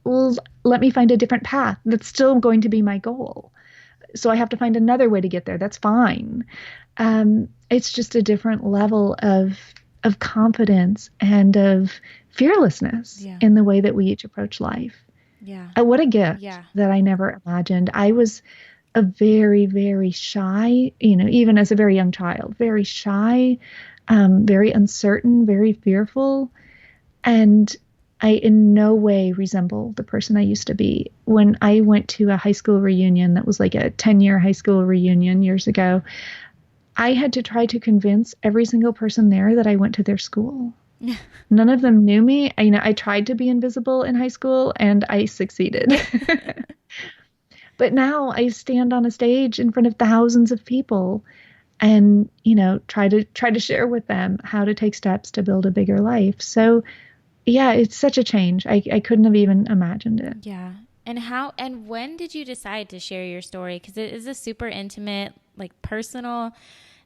Well, let me find a different path. That's still going to be my goal. So I have to find another way to get there. That's fine. It's just a different level of confidence and of fearlessness in the way that we each approach life. Yeah. What a gift that I never imagined. I was a very, very shy, even as a very young child, very shy, very uncertain, very fearful. And I in no way resemble the person I used to be. When I went to a high school reunion that was like a 10-year high school reunion years ago, I had to try to convince every single person there that I went to their school. None of them knew me. I tried to be invisible in high school and I succeeded. But now I stand on a stage in front of thousands of people and, try to share with them how to take steps to build a bigger life. So yeah, it's such a change. I couldn't have even imagined it. Yeah. And when did you decide to share your story? Because it is a super intimate, like personal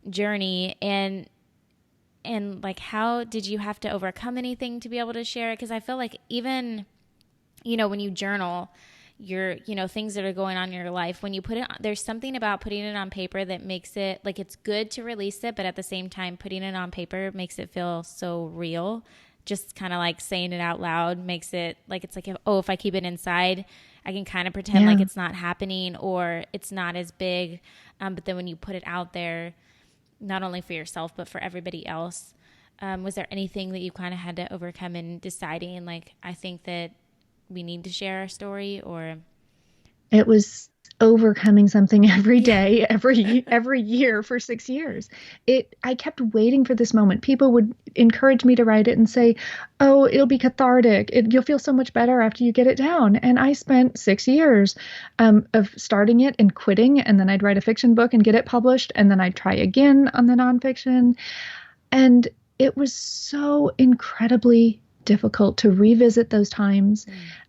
journey. And like, how did you have to overcome anything to be able to share it? Because I feel like even, when you journal, your, things that are going on in your life. When you put it on, there's something about putting it on paper that makes it like, it's good to release it, but at the same time, putting it on paper makes it feel so real. Just kind of like saying it out loud makes it like, it's like, if I keep it inside, I can kind of pretend like it's not happening or it's not as big. But then when you put it out there, not only for yourself, but for everybody else, was there anything that you kind of had to overcome in deciding, like, I think that we need to share our story? Or it was overcoming something every day, every year for 6 years. I kept waiting for this moment. People would encourage me to write it and say, "Oh, it'll be cathartic. You'll feel so much better after you get it down." And I spent 6 years of starting it and quitting, and then I'd write a fiction book and get it published, and then I'd try again on the nonfiction. And it was so incredibly difficult to revisit those times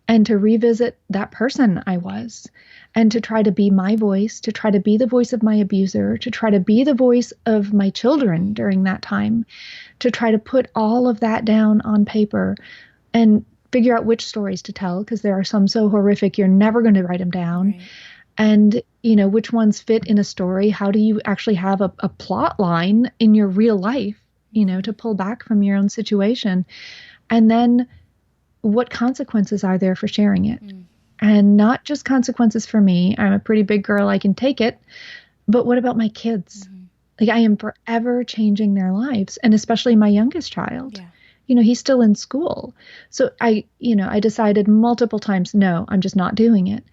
and to revisit that person I was, and to try to be my voice, to try to be the voice of my abuser, to try to be the voice of my children during that time, to try to put all of that down on paper and figure out which stories to tell, because there are some so horrific you're never going to write them down. Right. And, which ones fit in a story. How do you actually have a plot line in your real life, to pull back from your own situation? And then what consequences are there for sharing it? And not just consequences for me. I'm a pretty big girl. I can take it. But what about my kids? Like, I am forever changing their lives. And especially my youngest child. Yeah. He's still in school. So I decided multiple times, no, I'm just not doing it.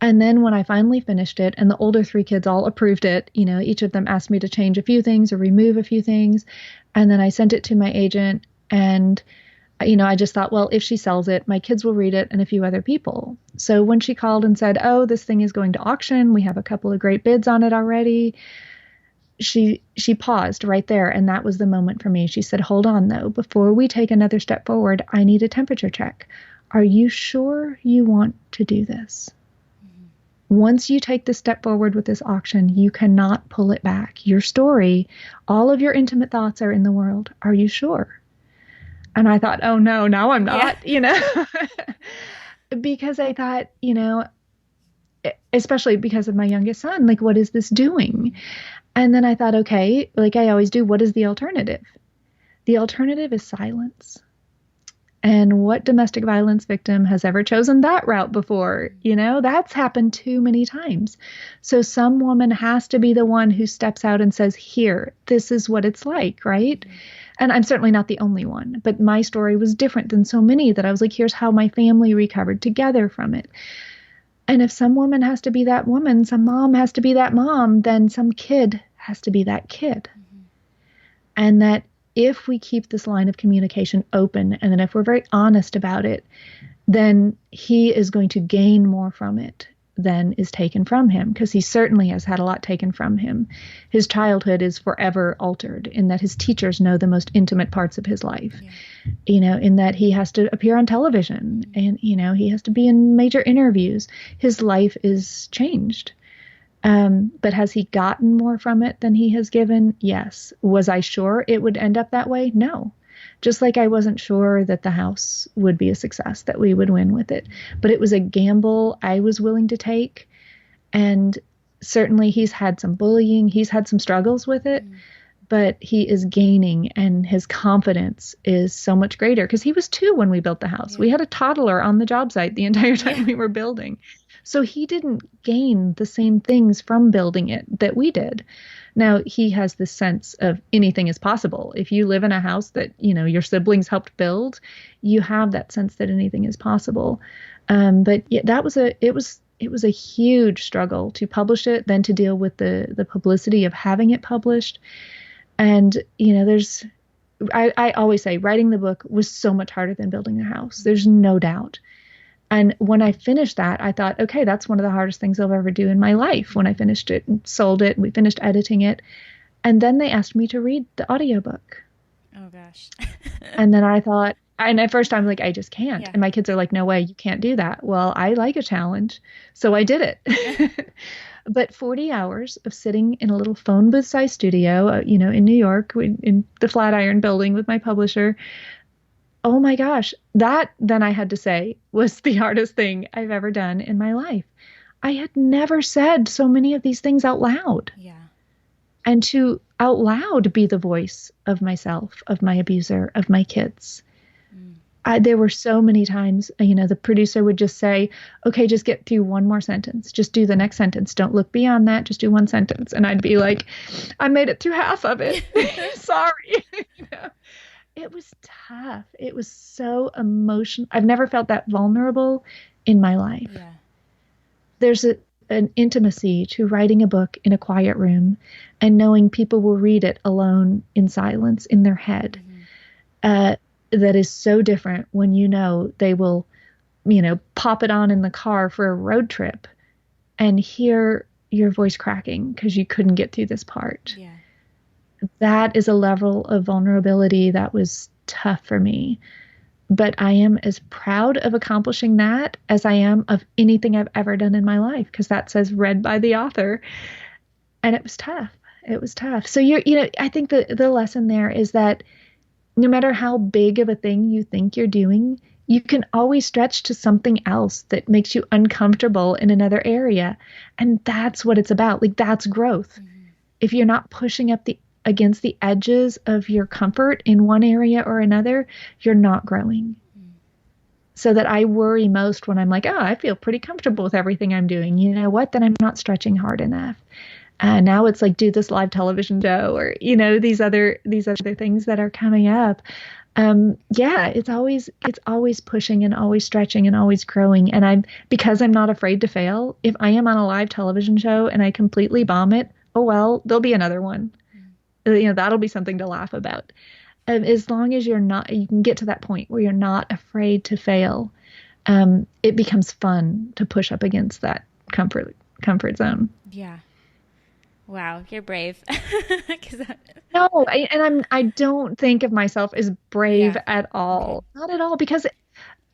And then when I finally finished it and the older 3 kids all approved it, each of them asked me to change a few things or remove a few things. And then I sent it to my agent, and I just thought, well, if she sells it, my kids will read it and a few other people. So when she called and said, "Oh, this thing is going to auction. We have a couple of great bids on it already," she paused right there. And that was the moment for me. She said, "Hold on, though. Before we take another step forward, I need a temperature check. Are you sure you want to do this? Once you take this step forward with this auction, you cannot pull it back. Your story, all of your intimate thoughts are in the world. Are you sure?" And I thought, oh no, now I'm not, because I thought, especially because of my youngest son, like, what is this doing? And then I thought, okay, like I always do, what is the alternative? The alternative is silence. And what domestic violence victim has ever chosen that route before? That's happened too many times. So some woman has to be the one who steps out and says, here, this is what it's like, right? And I'm certainly not the only one, but my story was different than so many that I was like, here's how my family recovered together from it. And if some woman has to be that woman, some mom has to be that mom, then some kid has to be that kid. And that if we keep this line of communication open, and then if we're very honest about it, then he is going to gain more from it than is taken from him, because he certainly has had a lot taken from him. His childhood is forever altered in that his teachers know the most intimate parts of his life, in that he has to appear on television and, he has to be in major interviews. His life is changed. But has he gotten more from it than he has given? Yes. Was I sure it would end up that way? No. Just like I wasn't sure that the house would be a success, that we would win with it. But it was a gamble I was willing to take. And certainly he's had some bullying. He's had some struggles with it. But he is gaining, and his confidence is so much greater, because he was 2 when we built the house. We had a toddler on the job site the entire time we were building. So he didn't gain the same things from building it that we did. Now, he has this sense of anything is possible. If you live in a house that, your siblings helped build, you have that sense that anything is possible. But yeah, it was a huge struggle to publish it, then to deal with the publicity of having it published. And, I always say writing the book was so much harder than building the house. There's no doubt. And when I finished that, I thought, okay, that's one of the hardest things I'll ever do in my life. When I finished it and sold it, we finished editing it. And then they asked me to read the audiobook. Oh, gosh. And then I thought, and at first I'm like, I just can't. Yeah. And my kids are like, no way, you can't do that. Well, I like a challenge. So I did it. But 40 hours of sitting in a little phone booth size studio, in New York, in the Flatiron building with my publisher, oh my gosh, that then I had to say was the hardest thing I've ever done in my life. I had never said so many of these things out loud. Yeah. And to out loud be the voice of myself, of my abuser, of my kids. Mm. There were so many times, the producer would just say, okay, just get through one more sentence. Just do the next sentence. Don't look beyond that. Just do one sentence. And I'd be like, I made it through half of it. Sorry. It was tough. It was so emotional. I've never felt that vulnerable in my life. Yeah. There's an intimacy to writing a book in a quiet room and knowing people will read it alone in silence in their head. That is so different when they will, pop it on in the car for a road trip and hear your voice cracking because you couldn't get through this part. Yeah. That is a level of vulnerability that was tough for me. But I am as proud of accomplishing that as I am of anything I've ever done in my life, because that says read by the author. And it was tough. It was tough. So I think the lesson there is that no matter how big of a thing you think you're doing, you can always stretch to something else that makes you uncomfortable in another area. And that's what it's about. Like, that's growth. Mm-hmm. If you're not pushing up against the edges of your comfort in one area or another, you're not growing. Mm. So that I worry most when I'm like, oh, I feel pretty comfortable with everything I'm doing. You know what? Then I'm not stretching hard enough. Now it's like, do this live television show or, these other things that are coming up. It's always pushing and always stretching and always growing. And because I'm not afraid to fail, if I am on a live television show and I completely bomb it, oh, well, there'll be another one. That'll be something to laugh about. As long as you can get to that point where you're not afraid to fail, it becomes fun to push up against that comfort zone. Yeah. Wow, you're brave. No, I don't think of myself as brave at all. Okay. Not at all, because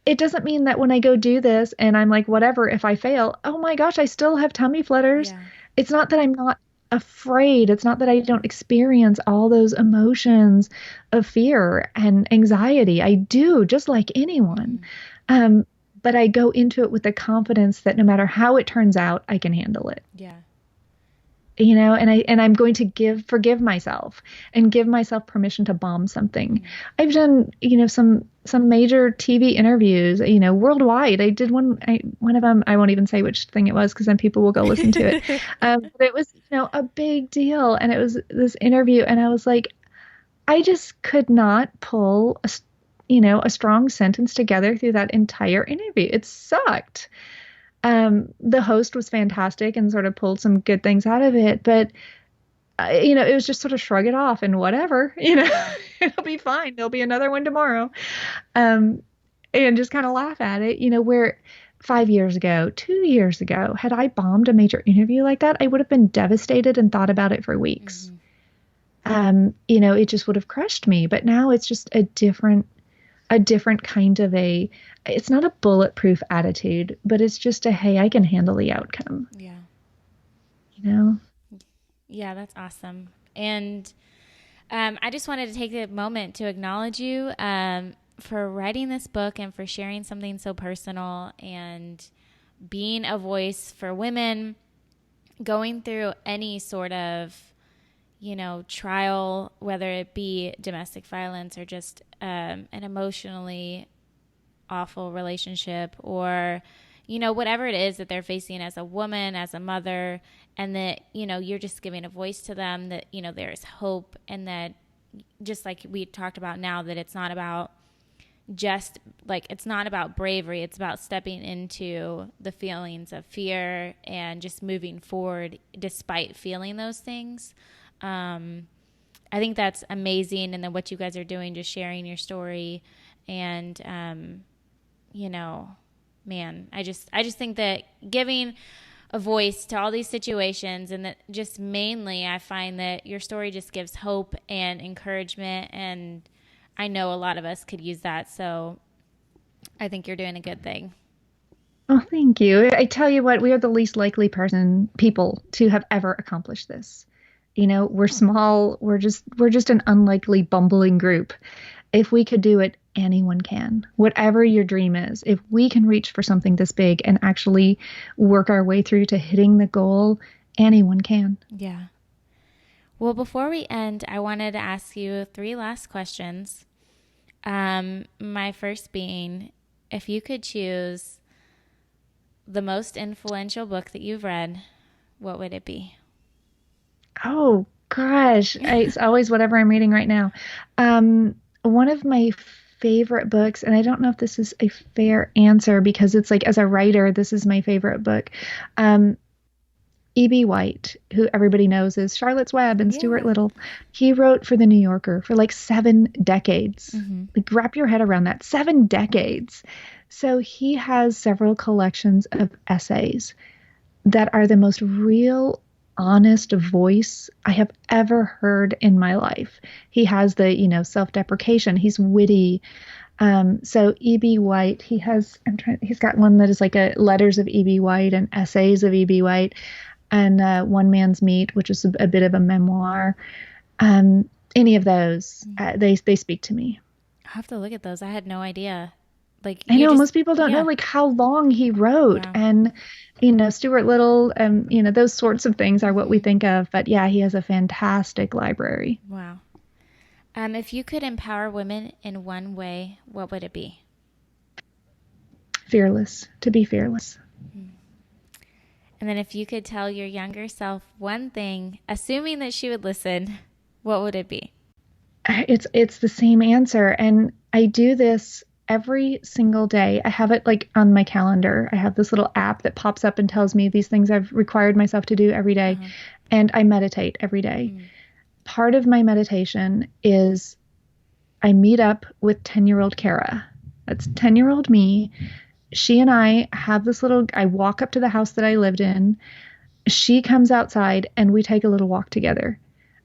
it doesn't mean that when I go do this and I'm like, whatever, if I fail, oh my gosh, I still have tummy flutters. Yeah. It's not that I'm not afraid. It's not that I don't experience all those emotions of fear and anxiety. I do, just like anyone. Mm-hmm. But I go into it with the confidence that no matter how it turns out, I can handle it. Yeah. And I'm going to forgive myself and give myself permission to bomb something. Mm-hmm. I've done, some major TV interviews, worldwide. I did one of them. I won't even say which thing it was because then people will go listen to it. But it was, a big deal. And it was this interview. And I was like, I just could not pull a strong sentence together through that entire interview. It sucked. The host was fantastic and sort of pulled some good things out of it, but it was just sort of shrug it off and whatever, it'll be fine. There'll be another one tomorrow. And just kind of laugh at it, where 5 years ago, 2 years ago, had I bombed a major interview like that, I would have been devastated and thought about it for weeks. Mm-hmm. It just would have crushed me, but now it's just a different kind of it's not a bulletproof attitude, but it's just hey, I can handle the outcome. Yeah. Yeah, that's awesome. And I just wanted to take a moment to acknowledge you for writing this book and for sharing something so personal and being a voice for women going through any sort of, trial, whether it be domestic violence or just an emotionally awful relationship or, whatever it is that they're facing as a woman, as a mother, and that, you're just giving a voice to them that, there's hope, and that just like we talked about now, that it's not about it's not about bravery. It's about stepping into the feelings of fear and just moving forward despite feeling those things. I think that's amazing. And then what you guys are doing, just sharing your story and, man, I just think that giving a voice to all these situations, and that just mainly I find that your story just gives hope and encouragement, and I know a lot of us could use that. So I think you're doing a good thing. Oh, thank you. I tell you what, we are the least likely people to have ever accomplished this. We're small. We're just an unlikely bumbling group. If we could do it, anyone can. Whatever your dream is, if we can reach for something this big and actually work our way through to hitting the goal, anyone can. Yeah. Well, before we end, I wanted to ask you 3 last questions. My first being, if you could choose the most influential book that you've read, what would it be? Oh gosh, it's always whatever I'm reading right now. One of my favorite books, and I don't know if this is a fair answer because it's like as a writer, this is my favorite book. Um, E.B. White, who everybody knows is Charlotte's Web and Stuart Yeah. Little, he wrote for the New Yorker for like 7 decades. Mm-hmm. Like wrap your head around that, 7 decades. So he has several collections of essays that are the most real, honest voice I have ever heard in my life. He has the, self-deprecation. He's witty. So E.B. White, he's got one that is like a letters of E.B. White and essays of E.B. White, and One Man's Meat, which is a bit of a memoir. Any of those, they speak to me. I'll have to look at those. I had no idea. Like I know most people don't know like how long he wrote, Wow. and Stuart Little, those sorts of things are what we think of. But yeah, he has a fantastic library. Wow. If you could empower women in one way, what would it be? Fearless, to be fearless. And then if you could tell your younger self one thing, assuming that she would listen, what would it be? It's the same answer, and I do this every single day. I have it like on my calendar. I have this little app that pops up and tells me these things I've required myself to do every day. And I meditate every day. Part of my meditation is I meet up with 10-year-old Cara. That's 10-year-old me. She and I have I walk up to the house that I lived in. She comes outside and we take a little walk together.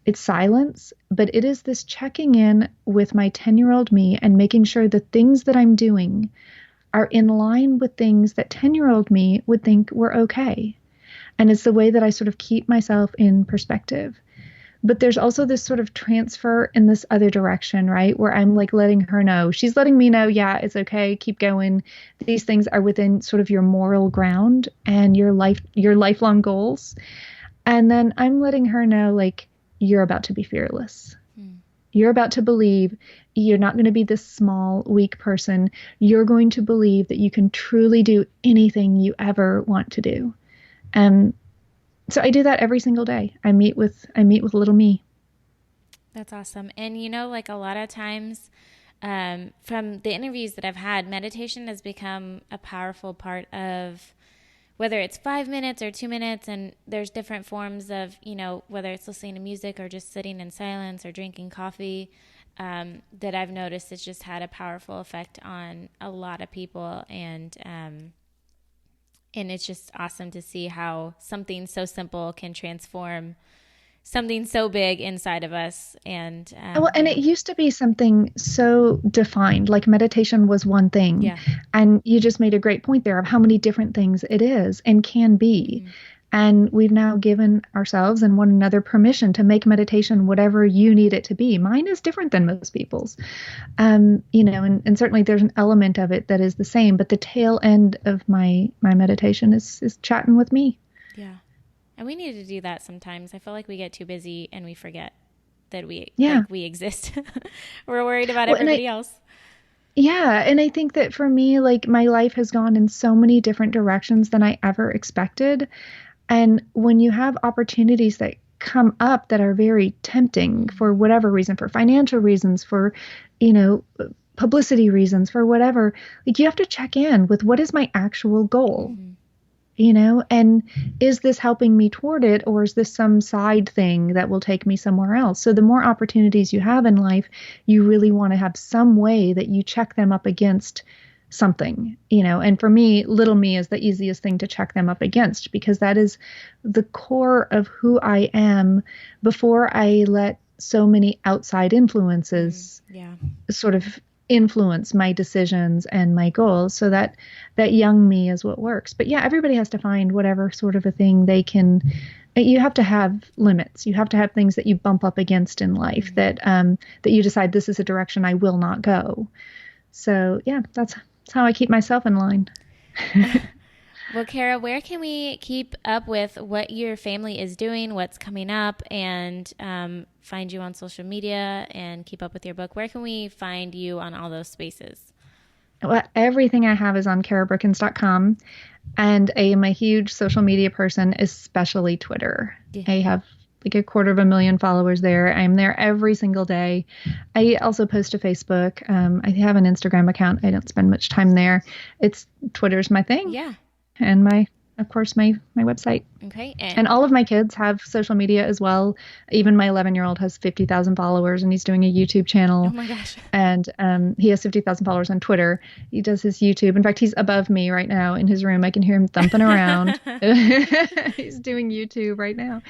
It's silence, but it is this checking in with my 10-year-old me and making sure the things that I'm doing are in line with things that 10-year-old me would think were okay. And it's the way that I sort of keep myself in perspective. But there's also this sort of transfer in this other direction, right? Where I'm like letting her know, she's letting me know, yeah, it's okay, keep going. These things are within sort of your moral ground and your lifelong goals. And then I'm letting her know, like, you're about to be fearless. You're about to believe you're not going to be this small, weak person. You're going to believe that you can truly do anything you ever want to do. And so I do that every single day. I meet with little me. That's awesome. And like a lot of times from the interviews that I've had, meditation has become a powerful part of whether it's 5 minutes or 2 minutes, and there's different forms of, whether it's listening to music or just sitting in silence or drinking coffee, that I've noticed it's just had a powerful effect on a lot of people. And it's just awesome to see how something so simple can transform something so big inside of us. And it used to be something so defined, like meditation was one thing. Yeah. And you just made a great point there of how many different things it is and can be. And we've now given ourselves and one another permission to make meditation whatever you need it to be. Mine is different than most people's, and certainly there's an element of it that is the same. But the tail end of my meditation is chatting with me. Yeah, and we need to do that sometimes. I feel like we get too busy and we forget that we exist. We're worried about everybody else. Yeah. And I think that for me, like my life has gone in so many different directions than I ever expected. And when you have opportunities that come up that are very tempting for whatever reason, for financial reasons, for, publicity reasons, for whatever, like you have to check in with what is my actual goal, and is this helping me toward it, or is this some side thing that will take me somewhere else? So the more opportunities you have in life, you really want to have some way that you check them up against something, and for me, little me is the easiest thing to check them up against, because that is the core of who I am before I let so many outside influences sort of influence my decisions and my goals. So that young me is what works. But yeah, everybody has to find whatever sort of a thing they can. You have to have limits. You have to have things that you bump up against in life that you decide this is a direction I will not go. So yeah, that's how I keep myself in line. Well, Cara, where can we keep up with what your family is doing, what's coming up, and find you on social media and keep up with your book? Where can we find you on all those spaces? Well, everything I have is on carabrookins.com. And I am a huge social media person, especially Twitter. Yeah. I have like 250,000 followers there. I'm there every single day. I also post to Facebook. I have an Instagram account. I don't spend much time there. It's Twitter's my thing, Yeah. and of course, my website. Okay. And all of my kids have social media as well. Even my 11-year-old has 50,000 followers, and he's doing a YouTube Oh channel. my gosh. And he has 50,000 followers on Twitter. He does his YouTube. In fact, he's above me right now in his room. I can hear him thumping around. He's doing YouTube right now.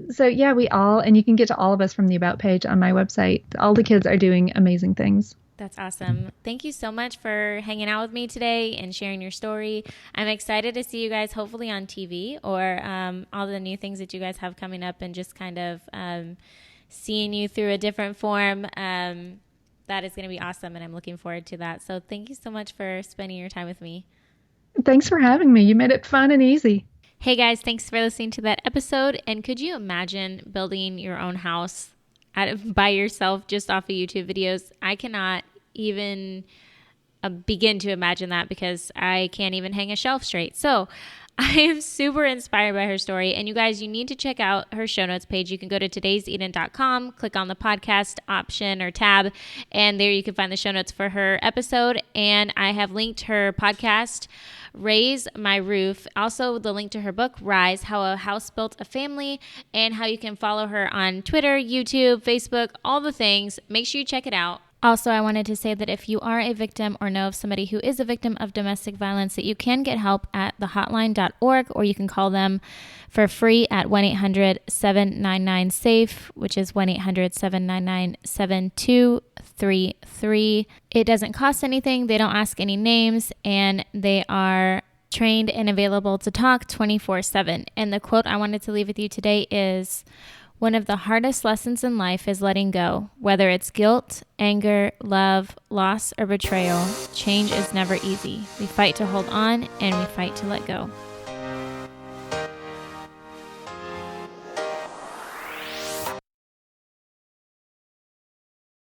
So yeah, and you can get to all of us from the About page on my website. All the kids are doing amazing things. That's awesome. Thank you so much for hanging out with me today and sharing your story. I'm excited to see you guys hopefully on TV or all the new things that you guys have coming up and just kind of seeing you through a different form. That is going to be awesome, and I'm looking forward to that. So thank you so much for spending your time with me. Thanks for having me. You made it fun and easy. Hey guys, thanks for listening to that episode. And could you imagine building your own house by yourself just off of YouTube videos? I cannot even begin to imagine that because I can't even hang a shelf straight. So I am super inspired by her story. And you guys, you need to check out her show notes page. You can go to todayseden.com, click on the podcast option or tab, and there you can find the show notes for her episode. And I have linked her podcast, Raise My Roof. Also, the link to her book, Rise, How a House Built a Family, and how you can follow her on Twitter, YouTube, Facebook, all the things. Make sure you check it out. Also, I wanted to say that if you are a victim or know of somebody who is a victim of domestic violence, that you can get help at thehotline.org, or you can call them for free at 1-800-799-SAFE, which is 1-800-799-7233. It doesn't cost anything. They don't ask any names, and they are trained and available to talk 24/7. And the quote I wanted to leave with you today is, "One of the hardest lessons in life is letting go. Whether it's guilt, anger, love, loss, or betrayal, change is never easy. We fight to hold on and we fight to let go."